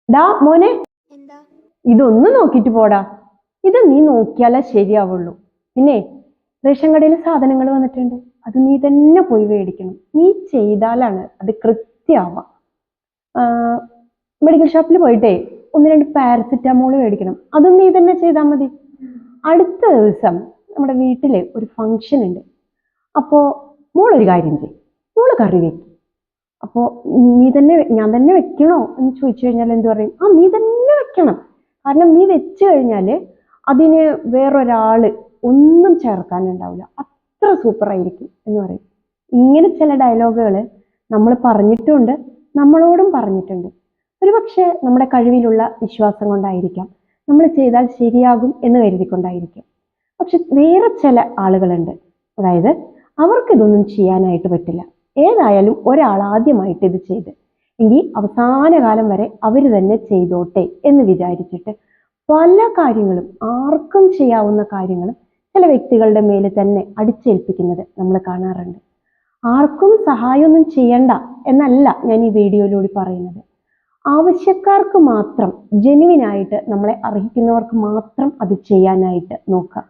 ഡാ മോനെ, എന്താ? ഇതൊന്ന് നോക്കിട്ട് പോടാ. ഇത് നീ നോക്കിയാലേ ശരിയാവുള്ളൂ. പിന്നെ റേഷൻ കടയിൽ സാധനങ്ങൾ വന്നിട്ടുണ്ട്, അത് നീ തന്നെ പോയി മേടിക്കണം. നീ ചെയ്താലാണ് അത് കൃത്യമാവുക. മെഡിക്കൽ ഷോപ്പിൽ പോയിട്ടേ 1-2 പാരസിറ്റാമോൾ മേടിക്കണം, അതും നീ തന്നെ ചെയ്താൽ മതി. അടുത്ത ദിവസം നമ്മുടെ വീട്ടില് ഒരു ഫംഗ്ഷൻ ഉണ്ട്. അപ്പോ മോളൊരു കാര്യം ചെയ്യും, മോള് കറി വെക്കും. അപ്പോ ഞാൻ തന്നെ വെക്കണോ എന്ന് ചോദിച്ചു കഴിഞ്ഞാൽ എന്ത് പറയും? ആ, നീ തന്നെ വെക്കണം. കാരണം നീ വെച്ചു കഴിഞ്ഞാല് അതിന് വേറൊരാള് ഒന്നും ചേർക്കാനുണ്ടാവില്ല, അത്ര സൂപ്പർ ആയിരിക്കും എന്ന് പറയും. ഇങ്ങനെ ചില ഡയലോഗുകൾ നമ്മൾ പറഞ്ഞിട്ടുണ്ട്, നമ്മളോടും പറഞ്ഞിട്ടുണ്ട്. ഒരുപക്ഷെ നമ്മുടെ കഴിവിലുള്ള വിശ്വാസം കൊണ്ടായിരിക്കാം, നമ്മൾ ചെയ്താൽ ശരിയാകും എന്ന് കരുതിക്കൊണ്ടായിരിക്കാം. പക്ഷെ വേറെ ചില ആളുകളുണ്ട്, അതായത് അവർക്ക് ഇതൊന്നും ചെയ്യാനായിട്ട് പറ്റില്ല. ഏതായാലും ഒരാൾ ആദ്യമായിട്ട് ഇത് ചെയ്ത് എങ്കിൽ അവസാന കാലം വരെ അവർ തന്നെ ചെയ്തോട്ടെ എന്ന് വിചാരിച്ചിട്ട് പല കാര്യങ്ങളും, ആർക്കും ചെയ്യാവുന്ന കാര്യങ്ങളും ചില വ്യക്തികളുടെ മേലെ തന്നെ അടിച്ചേൽപ്പിക്കുന്നത് നമ്മൾ കാണാറുണ്ട്. ആർക്കും സഹായമൊന്നും ചെയ്യണ്ട എന്നല്ല ഞാൻ ഈ വീഡിയോയിലൂടെ പറയുന്നത്. ആവശ്യക്കാർക്ക് മാത്രം, ജെനുവിനായിട്ട് നമ്മളെ അർഹിക്കുന്നവർക്ക് മാത്രം അത് ചെയ്യാനായിട്ട് നോക്കുക.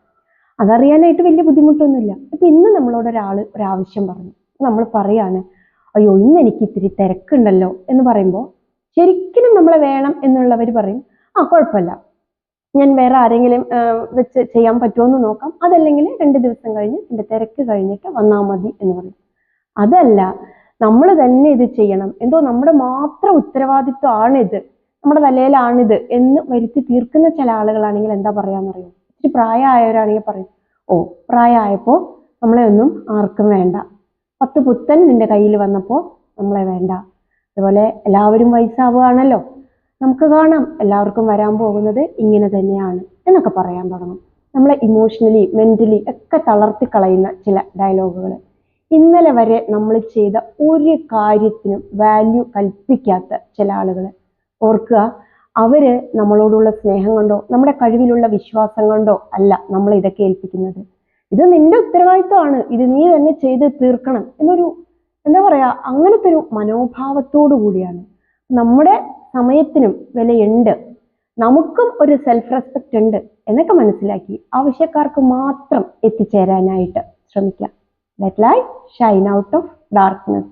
അതറിയാനായിട്ട് വലിയ ബുദ്ധിമുട്ടൊന്നുമില്ല. ഇപ്പൊ ഇന്ന് നമ്മളോട് ഒരാവശ്യം പറഞ്ഞു, നമ്മൾ പറയാണ്, അയ്യോ ഇന്ന് എനിക്ക് ഇത്തിരി തിരക്കുണ്ടല്ലോ എന്ന് പറയുമ്പോൾ ശരിക്കും നമ്മളെ വേണം എന്നുള്ളവർ പറയും, ആ കുഴപ്പമില്ല, ഞാൻ വേറെ ആരെങ്കിലും വെച്ച് ചെയ്യാൻ പറ്റുമോ എന്ന് നോക്കാം, അതല്ലെങ്കിൽ 2 ദിവസം കഴിഞ്ഞ് എൻ്റെ തിരക്ക് കഴിഞ്ഞിട്ട് വന്നാൽ മതി എന്ന് പറയും. അതല്ല, നമ്മൾ തന്നെ ഇത് ചെയ്യണം, എന്തോ നമ്മുടെ മാത്രം ഉത്തരവാദിത്വമാണിത്, നമ്മുടെ തലയിലാണിത് എന്ന് വരുത്തി തീർക്കുന്ന ചില ആളുകളാണെങ്കിൽ എന്താ പറയാന്നറിയോ? ഇച്ചിരി പ്രായമായവരാണെങ്കിൽ പറയും, ഓ പ്രായമായപ്പോൾ നമ്മളെ ഒന്നും ആർക്കും വേണ്ട, 10 പുത്തൻ നിന്റെ കയ്യിൽ വന്നപ്പോൾ നമ്മളെ വേണ്ട. അതുപോലെ എല്ലാവരും വയസ്സാവുകയാണല്ലോ, നമുക്ക് കാണാം എല്ലാവർക്കും വരാൻ പോകുന്നത് ഇങ്ങനെ തന്നെയാണ് എന്നൊക്കെ പറയാൻ തുടങ്ങും. നമ്മളെ ഇമോഷണലി മെന്റലി ഒക്കെ തളർത്തി കളയുന്ന ചില ഡയലോഗുകൾ. ഇന്നലെ വരെ നമ്മൾ ചെയ്ത ഒരു കാര്യത്തിനും വാല്യൂ കൽപ്പിക്കാത്ത ചില ആളുകൾ. ഓർക്കുക, അവര് നമ്മളോടുള്ള സ്നേഹം കൊണ്ടോ നമ്മുടെ കഴിവിലുള്ള വിശ്വാസം കൊണ്ടോ അല്ല നമ്മൾ ഇതൊക്കെ ഏൽപ്പിക്കുന്നത്. ഇത് നിന്റെ ഉത്തരവാദിത്വമാണ്, ഇത് നീ തന്നെ ചെയ്ത് തീർക്കണം എന്നൊരു, എന്താ പറയാ, അങ്ങനത്തെ ഒരു മനോഭാവത്തോടു കൂടിയാണ്. നമ്മുടെ സമയത്തിനും വിലയുണ്ട്, നമുക്കും ഒരു സെൽഫ് റെസ്പെക്റ്റ് ഉണ്ട് എന്നൊക്കെ മനസ്സിലാക്കി ആവശ്യക്കാർക്ക് മാത്രം എത്തിച്ചേരാനായിട്ട് ശ്രമിക്കാം. Let light shine out of darkness.